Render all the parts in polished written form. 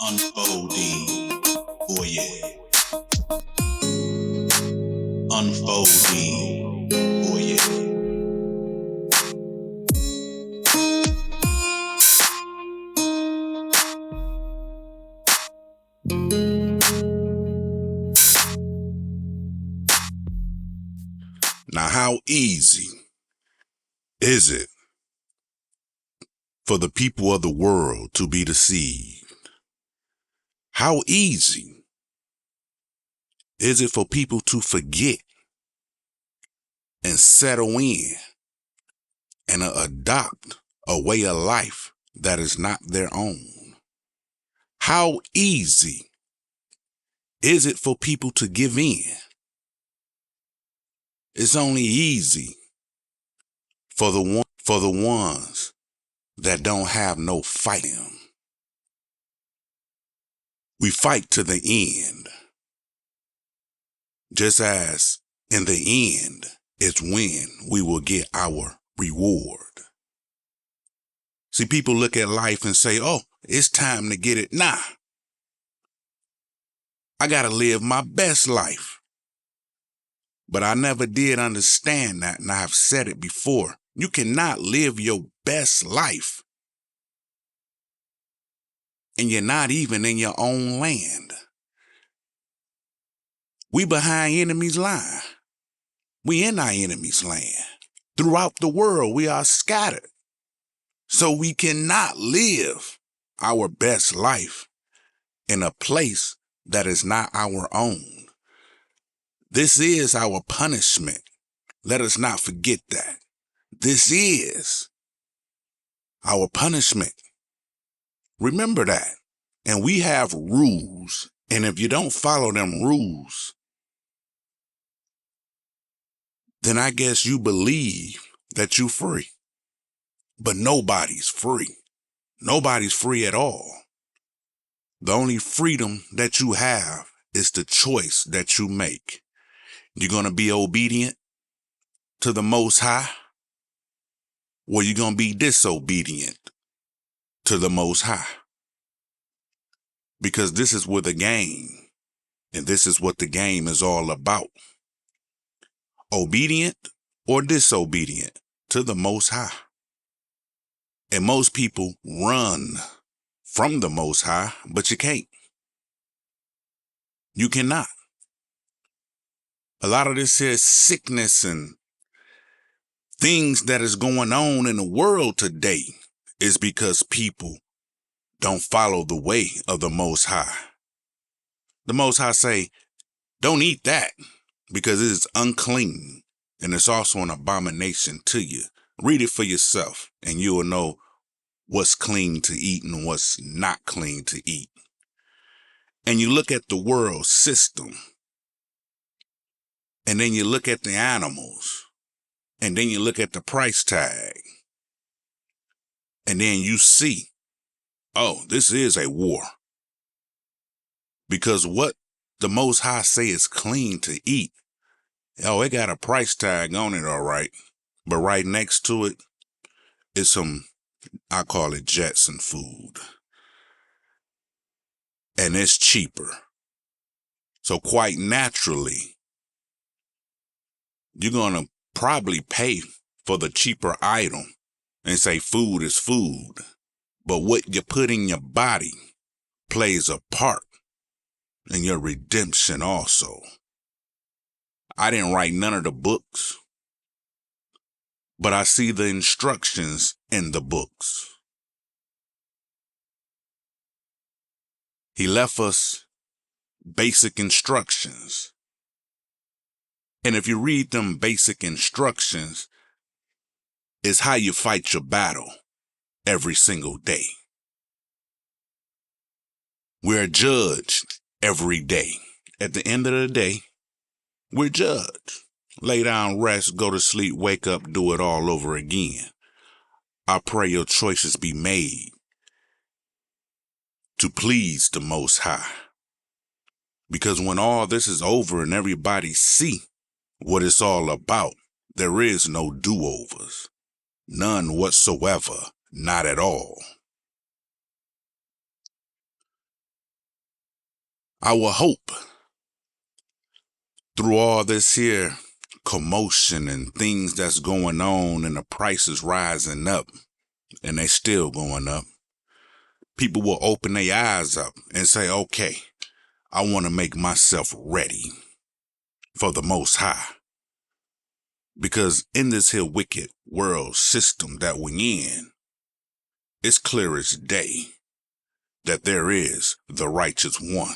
UnFolDing, VoYagE. UnFolDing, VoYagE. Now, how easy is it for the people of the world to be deceived? How easy is it for people to forget and settle in and adopt a way of life that is not their own? How easy is it for people to give in? It's only easy for the ones that don't have no fight in them. We fight to the end, just as in the end is when we will get our reward. See, people look at life and say, oh, it's time to get it. Nah, I gotta live my best life. But I never did understand that, and I've said it before. You cannot live your best life, and you're not even in your own land. We behind enemy's line. We in our enemy's land. Throughout the world, we are scattered. So we cannot live our best life in a place that is not our own. This is our punishment. Let us not forget that. This is our punishment. Remember that. And we have rules. And if you don't follow them rules, then I guess you believe that you're free. But nobody's free. Nobody's free at all. The only freedom that you have is the choice that you make. You're going to be obedient to the Most High, or you're going to be disobedient to the Most High. Because this is where the game, and this is what the game is all about. Obedient or disobedient to the Most High. And most people run from the Most High, but you can't. You cannot. A lot of this here sickness and things that is going on in the world today is because people don't follow the way of the Most High. The Most High say, don't eat that because it is unclean and it's also an abomination to you. Read it for yourself and you will know what's clean to eat and what's not clean to eat. And you look at the world system, and then you look at the animals, and then you look at the price tag, and then you see, oh, this is a war. Because what the Most High say is clean to eat, oh, it got a price tag on it, all right. But right next to it is some, I call it Jetson food. And it's cheaper. So quite naturally, you're going to probably pay for the cheaper item and say food is food. But what you put in your body plays a part in your redemption also. I didn't write none of the books, but I see the instructions in the books. He left us basic instructions. And if you read them basic instructions, it's how you fight your battle every single day. We're judged every day. At the end of the day, we're judged. Lay down, rest, go to sleep, wake up, do it all over again. I pray your choices be made to please the Most High. Because when all this is over and everybody see what it's all about, there is no do-overs. None whatsoever, not at all. Our hope through all this here commotion and things that's going on and the prices rising up and they still going up, people will open their eyes up and say, okay, I want to make myself ready for the Most High. Because in this here wicked world system that we in, it's clear as day that there is the righteous one,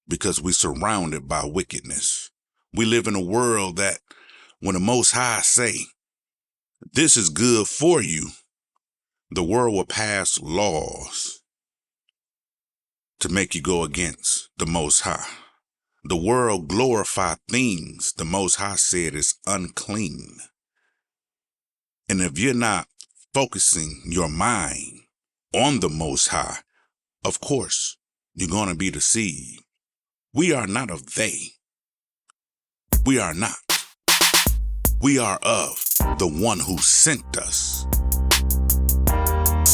because we're surrounded by wickedness. We live in a world that when the Most High say, this is good for you, the world will pass laws to make you go against the Most High. The world glorify things the Most High said is unclean. And if you're not focusing your mind on the Most High, of course, you're going to be deceived. We are not of they. We are not. We are of the one who sent us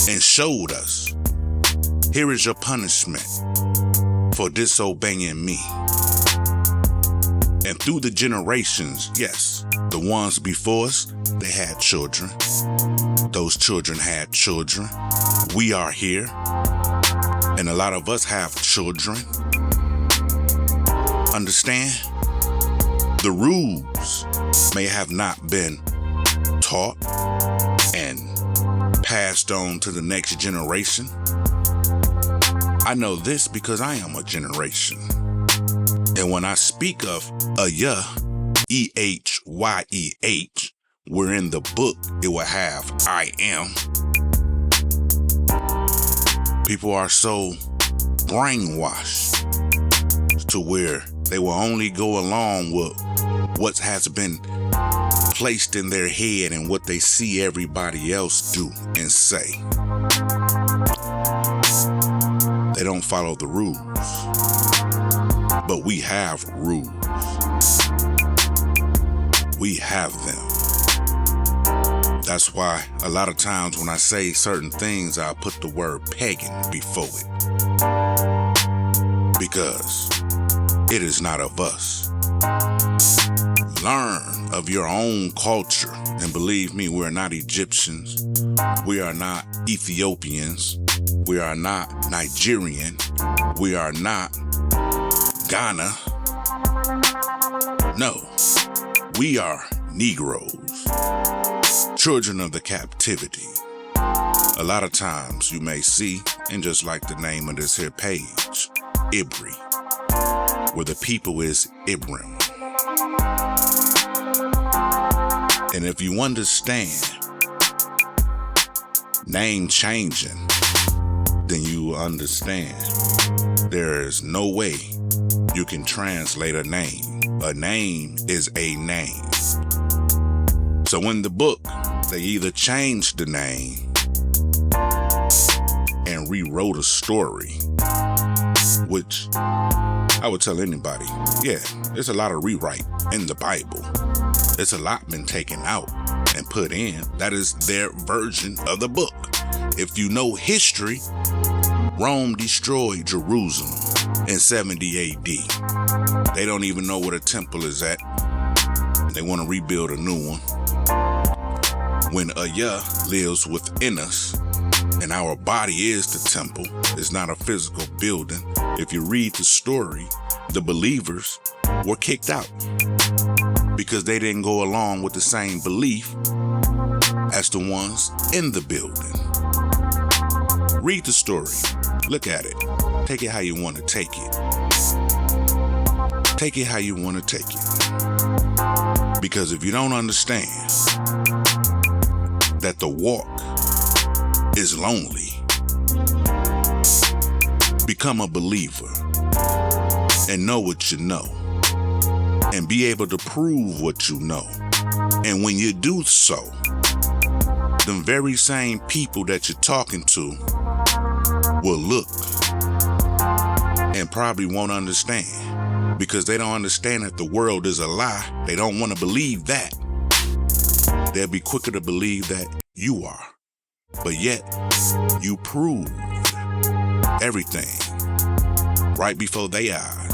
and showed us, here is your punishment for disobeying me. And through the generations, yes, the ones before us, they had children. Those children had children. We are here. And a lot of us have children. Understand? The rules may have not been taught and passed on to the next generation. I know this because I am a generation. And when I speak of Ehyeh, Ehyeh, where in the book it will have I am, people are so brainwashed to where they will only go along with what has been placed in their head and what they see everybody else do and say. They don't follow the rules. But we have rules. We have them. That's why a lot of times when I say certain things, I put the word pagan before it. Because it is not of us. Learn of your own culture. And believe me, we're not Egyptians. We are not Ethiopians. We are not Nigerian. We are not Ghana. No, we are Negroes, children of the captivity. A lot of times you may see, and just like the name of this here page, Ibri, where the people is Ibrim. And if you understand name changing, then you understand there is no way you can translate a name. A name is a name. So in the book, they either changed the name and rewrote a story, which I would tell anybody, yeah, there's a lot of rewrite in the Bible. It's a lot been taken out and put in. That is their version of the book. If you know history, Rome destroyed Jerusalem in 70 AD. They don't even know where the temple is at. They want to rebuild a new one. When Ehyeh lives within us, and our body is the temple, it's not a physical building. If you read the story, the believers were kicked out because they didn't go along with the same belief as the ones in the building. Read the story. Look at it. Take it how you want to take it. Take it how you want to take it. Because if you don't understand that the walk is lonely, become a believer and know what you know and be able to prove what you know. And when you do so, them very same people that you're talking to will look and probably won't understand, because they don't understand that the world is a lie. They don't want to believe that. They'll be quicker to believe that you are. But yet, you proved everything right before their eyes.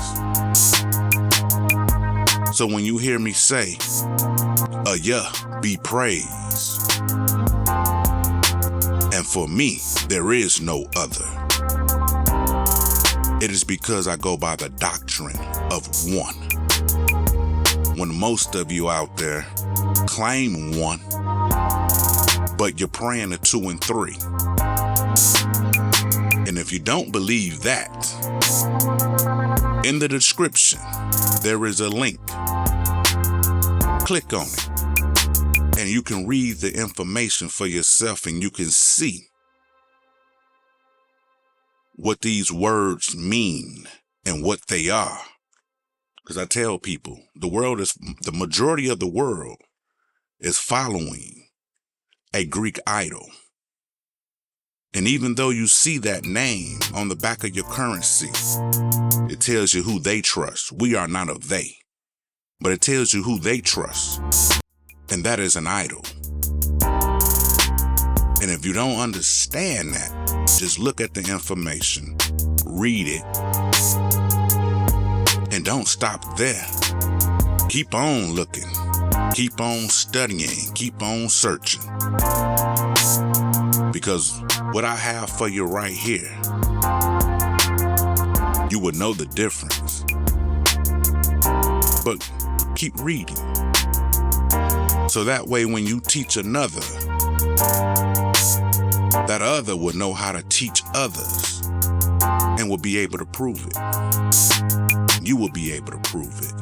So when you hear me say, Ehyeh be praised, and for me there is no other, it is because I go by the doctrine of one. When most of you out there claim one, but you're praying to 2 and 3. And if you don't believe that, in the description, there is a link. Click on it, and you can read the information for yourself, and you can see what these words mean and what they are. Because I tell people, the majority of the world is following a Greek idol. And even though you see that name on the back of your currency, it tells you who they trust. We are not of they, but it tells you who they trust. And that is an idol. And if you don't understand that, just look at the information, read it, and don't stop there. Keep on looking, keep on studying, keep on searching. Because what I have for you right here, you would know the difference. But keep reading. So that way when you teach another, that other will know how to teach others and will be able to prove it. You will be able to prove it.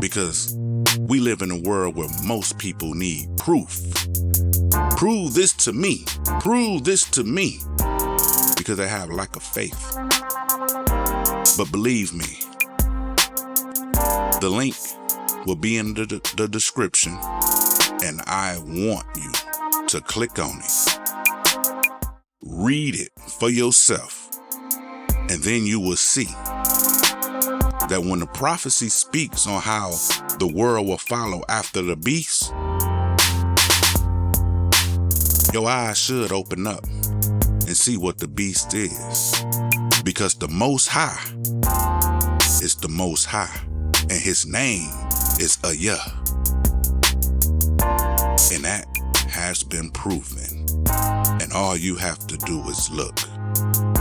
Because we live in a world where most people need proof. Prove this to me. Prove this to me. Because they have lack of faith. But believe me, the link will be in the description, and I want you to click on it. Read it for yourself, and then you will see that when the prophecy speaks on how the world will follow after the beast, your eyes should open up and see what the beast is. Because the Most High is the Most High, and his name is Ehyeh. And that has been proven. And all you have to do is look.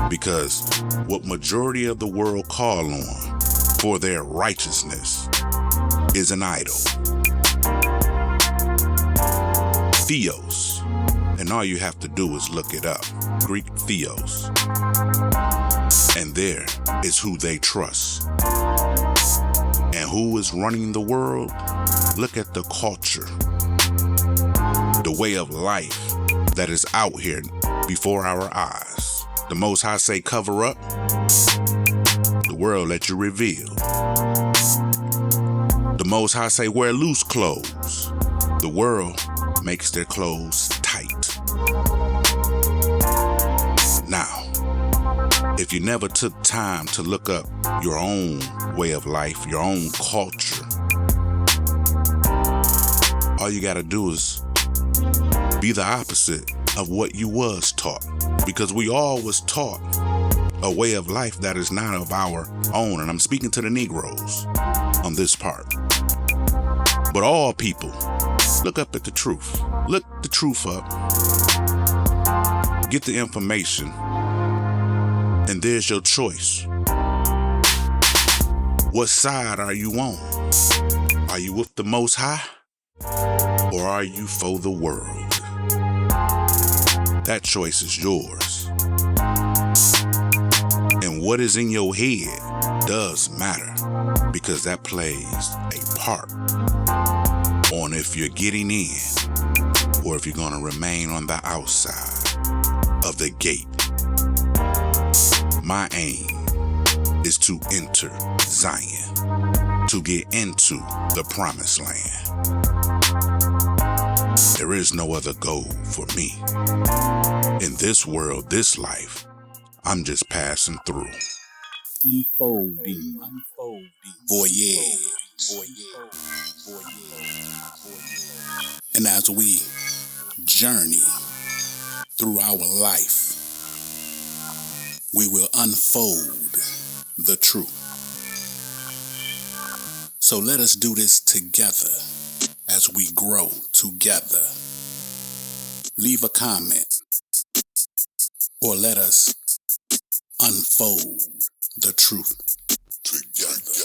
Because what majority of the world call on for their righteousness is an idol. Theos. And all you have to do is look it up. Greek theos. And there is who they trust. And who is running the world? Look at the culture, the way of life that is out here before our eyes. The Most High say cover up, the world let you reveal. The Most High say wear loose clothes, the world makes their clothes tight. Now, if you never took time to look up your own way of life, your own culture, all you gotta do is be the opposite of what you was taught. Because we all was taught a way of life that is not of our own. And I'm speaking to the Negroes on this part. But all people, look up at the truth. Look the truth up. Get the information. And there's your choice. What side are you on? Are you with the Most High? Or are you for the world? That choice is yours. And what is in your head does matter, because that plays a part on if you're getting in or if you're going to remain on the outside of the gate. My aim is to enter Zion, to get into the promised land. There is no other goal for me. In this world, this life, I'm just passing through. UnFolDing. VoYagE. And as we journey through our life, we will unfold the truth. So let us do this together as we grow together. Leave a comment or let us unfold the truth together.